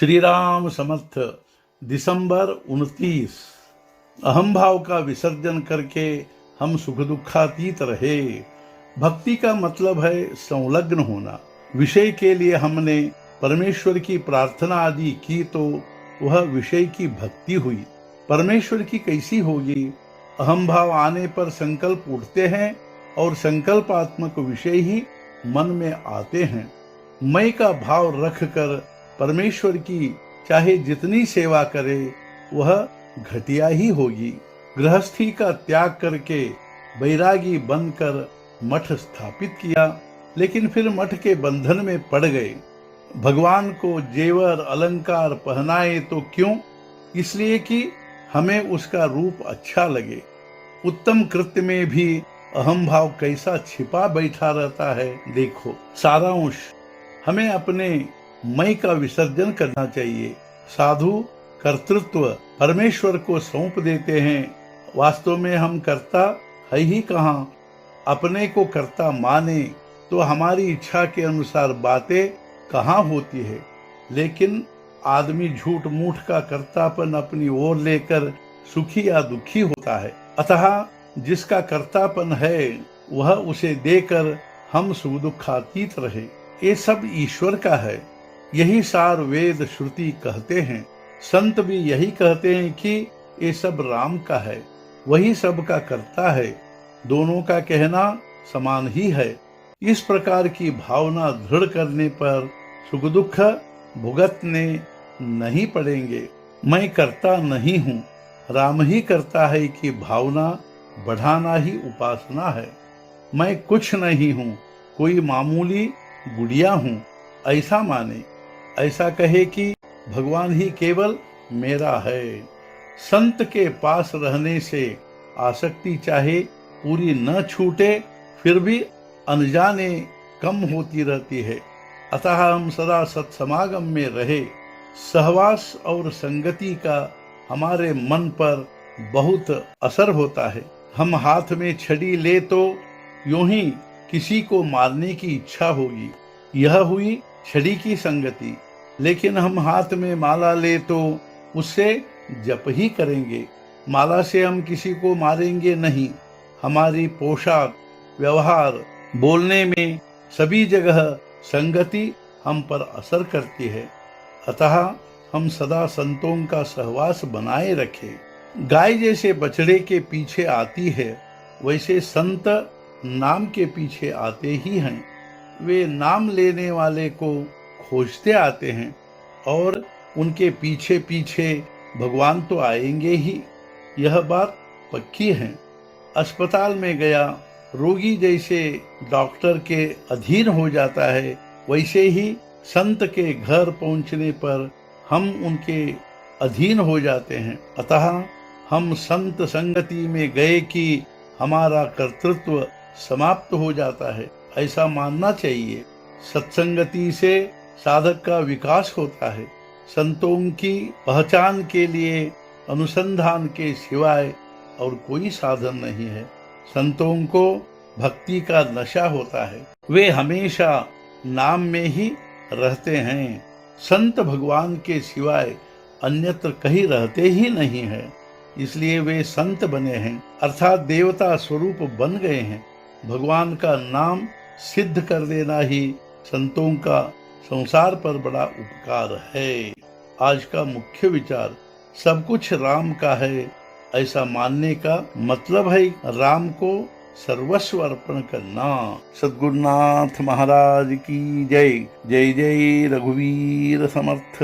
श्री राम समर्थ। दिसंबर 29। अहम भाव का विसर्जन करके हम सुख दुखातीत रहे। भक्ति का मतलब है संलग्न होना। विषय के लिए हमने परमेश्वर की प्रार्थना आदि की तो वह विषय की भक्ति हुई। परमेश्वर की कैसी होगी? अहम भाव आने पर संकल्प उठते हैं और संकल्पात्मक विषय ही मन में आते हैं। मैं का भाव रखकर परमेश्वर की चाहे जितनी सेवा करे वह घटिया ही होगी। गृहस्थी का त्याग करके बैरागी बनकर मठ स्थापित किया, लेकिन फिर मठ के बंधन में पड़ गए। भगवान को जेवर अलंकार पहनाए तो क्यों? इसलिए कि हमें उसका रूप अच्छा लगे। उत्तम कृत्य में भी अहम भाव कैसा छिपा बैठा रहता है देखो। सारांश, हमें अपने मैं का विसर्जन करना चाहिए। साधु कर्तृत्व परमेश्वर को सौंप देते हैं। वास्तव में हम कर्ता है ही कहाँ? अपने को कर्ता माने तो हमारी इच्छा के अनुसार बातें कहाँ होती है। लेकिन आदमी झूठ मूठ का कर्तापन अपनी ओर लेकर सुखी या दुखी होता है। अतः जिसका कर्तापन है वह उसे देकर हम सुख दुखातीत रहे। ये सब ईश्वर का है। यही सार वेद श्रुति कहते हैं। संत भी यही कहते हैं कि ये सब राम का है, वही सब का करता है। दोनों का कहना समान ही है। इस प्रकार की भावना दृढ़ करने पर सुख दुख भुगतने नहीं पड़ेंगे। मैं करता नहीं हूँ, राम ही करता है कि भावना बढ़ाना ही उपासना है। मैं कुछ नहीं हूँ, कोई मामूली गुड़िया हूँ, ऐसा माने। ऐसा कहे कि भगवान ही केवल मेरा है। संत के पास रहने से आसक्ति चाहे पूरी न छूटे फिर भी अनजाने कम होती रहती है। अतः हम सदा सत्समागम में रहे। सहवास और संगति का हमारे मन पर बहुत असर होता है। हम हाथ में छड़ी ले तो यूं ही किसी को मारने की इच्छा होगी, यह हुई छड़ी की संगति। लेकिन हम हाथ में माला ले तो उससे जप ही करेंगे। माला से हम किसी को मारेंगे नहीं। हमारी पोशाक, व्यवहार, बोलने में सभी जगह संगति हम पर असर करती है। अतः हम सदा संतों का सहवास बनाए रखें। गाय जैसे बछड़े के पीछे आती है, वैसे संत नाम के पीछे आते ही हैं। वे नाम लेने वाले को खोजते आते हैं और उनके पीछे पीछे भगवान तो आएंगे ही, यह बात पक्की है। अस्पताल में गया रोगी जैसे डॉक्टर के अधीन हो जाता है, वैसे ही संत के घर पहुंचने पर हम उनके अधीन हो जाते हैं। अतः हम संत संगति में गए कि हमारा कर्तृत्व समाप्त हो जाता है, ऐसा मानना चाहिए। सत्संगति से साधक का विकास होता है। संतों की पहचान के लिए अनुसंधान के सिवाय और कोई साधन नहीं है। संतों को भक्ति का नशा होता है, वे हमेशा नाम में ही रहते हैं। संत भगवान के सिवाय अन्यत्र कहीं रहते ही नहीं है, इसलिए वे संत बने हैं, अर्थात देवता स्वरूप बन गए हैं। भगवान का नाम सिद्ध कर देना ही संतों का संसार पर बड़ा उपकार है। आज का मुख्य विचार, सब कुछ राम का है ऐसा मानने का मतलब है राम को सर्वस्व अर्पण करना। सद्गुरुनाथ महाराज की जय। जय जय रघुवीर समर्थ।